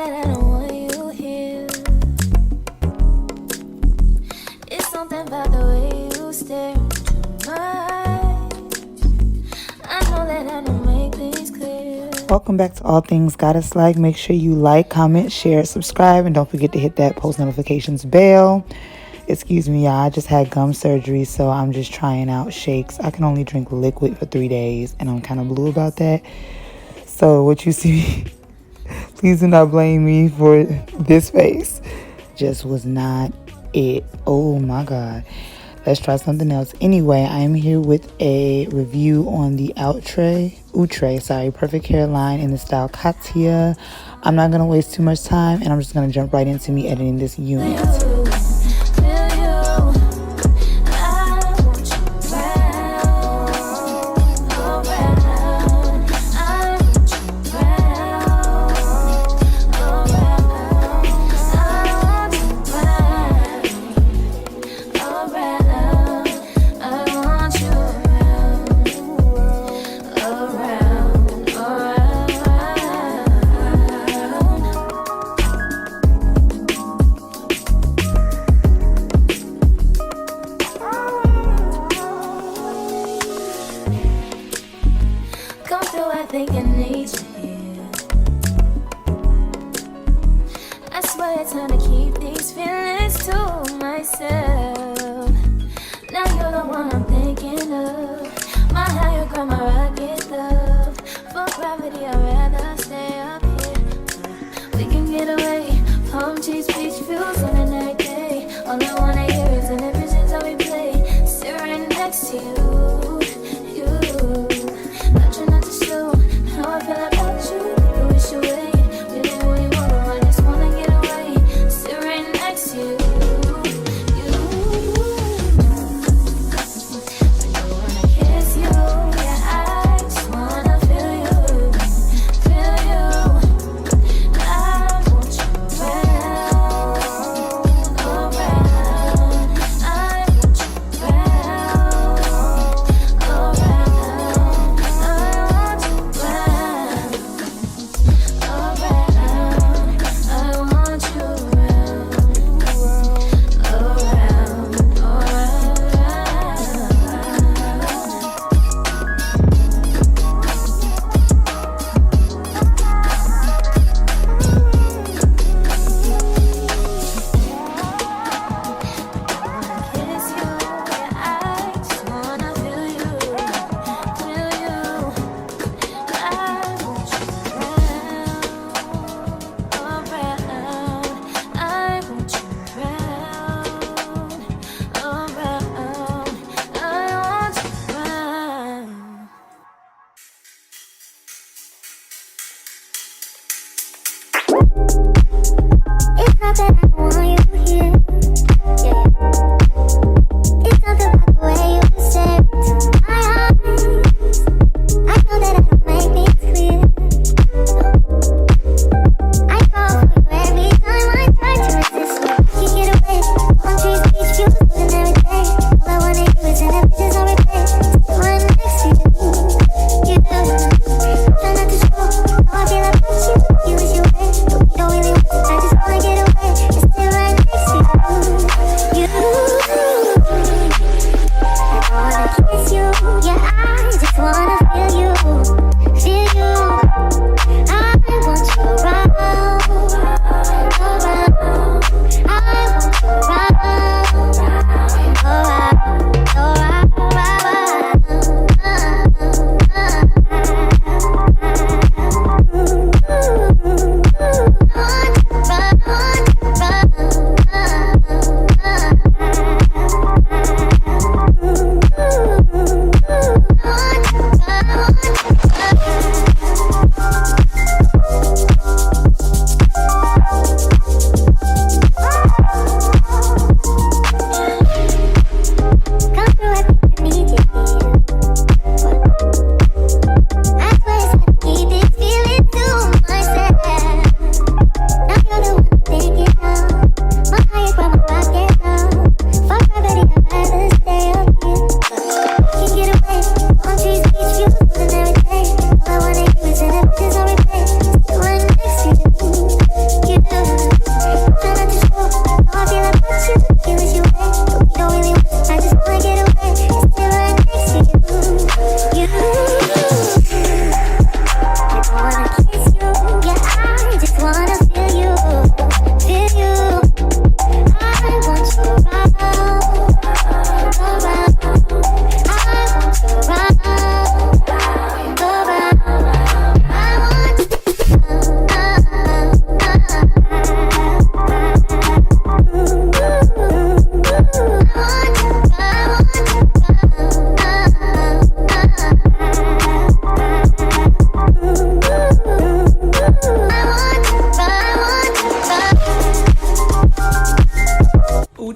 that I don't want you here. It's something about the way you stare into my eyes. I know that I don't make things clear. Welcome back to All Things Goddess Life. Make sure you like, comment, share, subscribe, and don't forget to hit that post notifications bell. Excuse me, y'all. I just had gum surgery, so I'm just trying out shakes. I can only drink liquid for 3 days, and I'm kind of blue about that. So what you see, please do not blame me for this face. Just was not it. Oh my God. Let's try something else. Anyway, I am here with a review on the Outre, Perfect Hairline in the style Katya. I'm not going to waste too much time, and I'm just going to jump right into me editing this unit.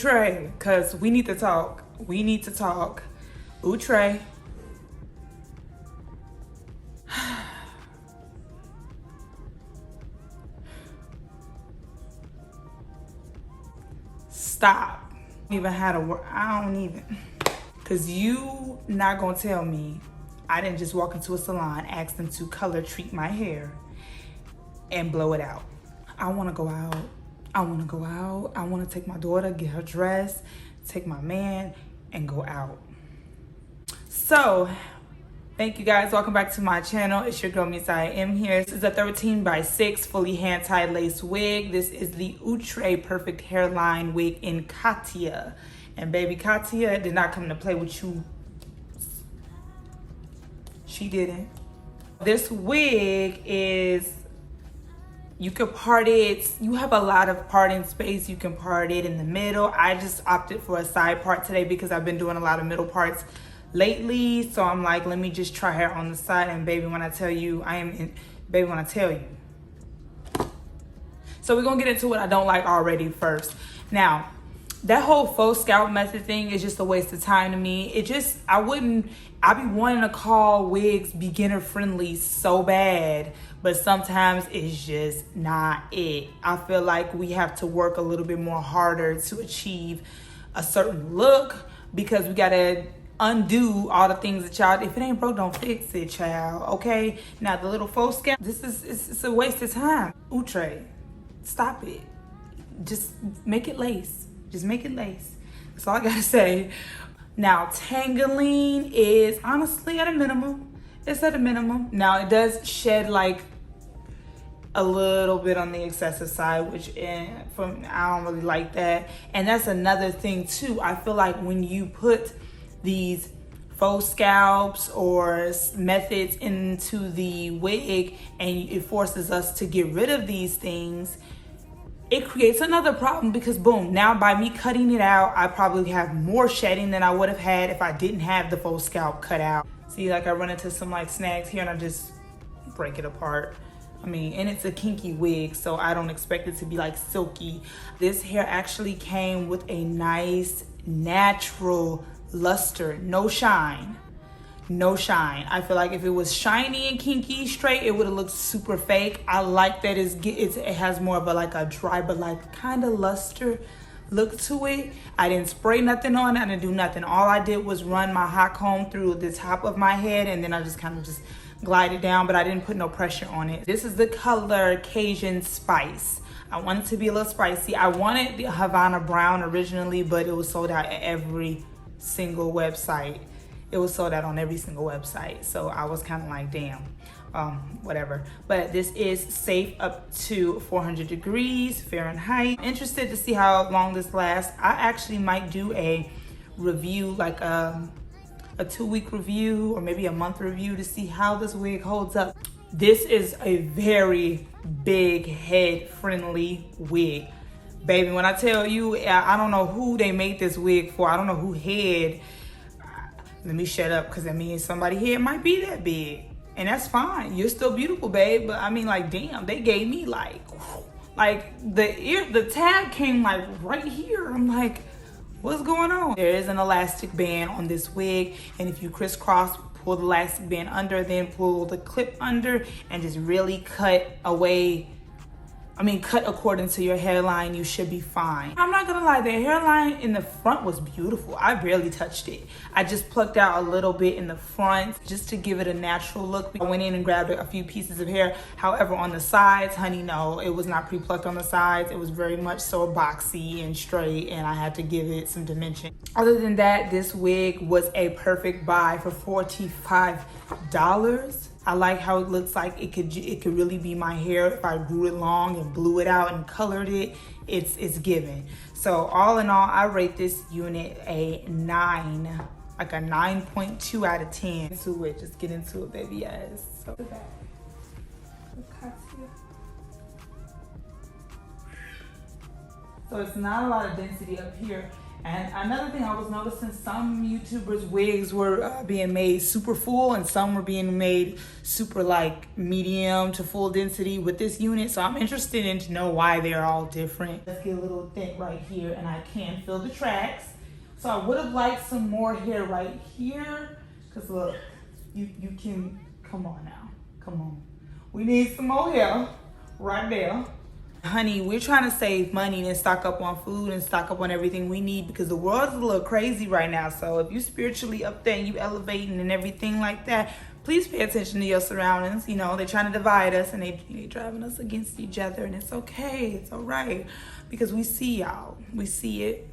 Outre, because we need to talk. We need to talk. Outre. Stop. Even had a word. I don't even. Because you not going to tell me I didn't just walk into a salon, ask them to color treat my hair, and blow it out. I want to go out. I want to go out. I want to take my daughter, get her dressed, take my man, and go out. So, thank you guys. Welcome back to my channel. It's your girl, Miss Katya here. This is a 13x6 fully hand-tied lace wig. This is the Outre Perfect Hairline wig in Katya. And baby, Katya did not come to play with you. She didn't. This wig is, you could part it, you have a lot of parting space. You can part it in the middle. I just opted for a side part today because I've been doing a lot of middle parts lately. So I'm like, let me just try her on the side. And baby, when I tell you, baby, when I tell you. So we're gonna get into what I don't like already first. Now, that whole faux scalp method thing is just a waste of time to me. It just, I be wanting to call wigs beginner friendly so bad, but sometimes it's just not it. I feel like we have to work a little bit more harder to achieve a certain look because we gotta undo all the things that y'all, if it ain't broke, don't fix it, child, okay? Now the little faux scalp, it's a waste of time. Outre, stop it. Just make it lace. Just make it lace. That's all I gotta say. Now, tangling is honestly at a minimum. It's at a minimum. Now, it does shed like a little bit on the excessive side, which I don't really like that. And that's another thing too. I feel like when you put these faux scalps or methods into the wig and it forces us to get rid of these things, it creates another problem because boom, now by me cutting it out, I probably have more shedding than I would have had if I didn't have the faux scalp cut out. See, like I run into some like snags here and I just break it apart. I mean, and it's a kinky wig, so I don't expect it to be like silky. This hair actually came with a nice natural luster, no shine. No shine. I feel like if it was shiny and kinky straight, it would have looked super fake. I like that it has more of a like a dry but like kind of luster look to it. I didn't spray nothing on it. I didn't do nothing. All I did was run my hot comb through the top of my head and then I just kind of just glided down, but I didn't put no pressure on it. This is the color Cajun Spice. I wanted to be a little spicy. I wanted the Havana Brown originally, but it was sold out at every single website. It was sold out on every single website. So I was kind of like, damn, whatever. But this is safe up to 400 degrees Fahrenheit. I'm interested to see how long this lasts. I actually might do a review, like a 2-week review or maybe a month review to see how this wig holds up. This is a very big head friendly wig. Baby, when I tell you, I don't know who they made this wig for. I don't know who head. Let me shut up because that means somebody here might be that big. And that's fine. You're still beautiful, babe. But I mean, like, damn, they gave me like the tab came like right here. I'm like, what's going on? There is an elastic band on this wig. And if you crisscross, pull the elastic band under, then pull the clip under and just really cut away. I mean, cut according to your hairline, you should be fine. I'm not gonna lie, the hairline in the front was beautiful. I barely touched it. I just plucked out a little bit in the front just to give it a natural look. I went in and grabbed a few pieces of hair. However, on the sides, honey, no, it was not pre-plucked on the sides. It was very much so boxy and straight, and I had to give it some dimension. Other than that, this wig was a perfect buy for $45. I like how it looks like it could really be my hair if I grew it long and blew it out and colored it. It's given. So all in all, I rate this unit a 9, like a 9.2 out of 10. To it, just get into it, baby. Yes. So that. So it's not a lot of density up here. And another thing I was noticing, some YouTubers' wigs were being made super full and some were being made super like medium to full density with this unit. So I'm interested in to know why they're all different. Let's get a little thick right here and I can feel the tracks. So I would have liked some more hair right here. Cause look, you can, come on now, come on. We need some more hair right there. Honey, we're trying to save money and stock up on food and stock up on everything we need because the world's a little crazy right now. So if you spiritually up there and you elevating and everything like that, please pay attention to your surroundings. You know, they're trying to divide us and they driving us against each other, and it's okay, it's all right, because we see y'all, we see it.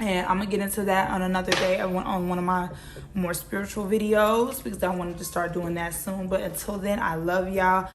And I'm gonna get into that on another day. I went on one of my more spiritual videos because I wanted to start doing that soon. But until then, I love y'all.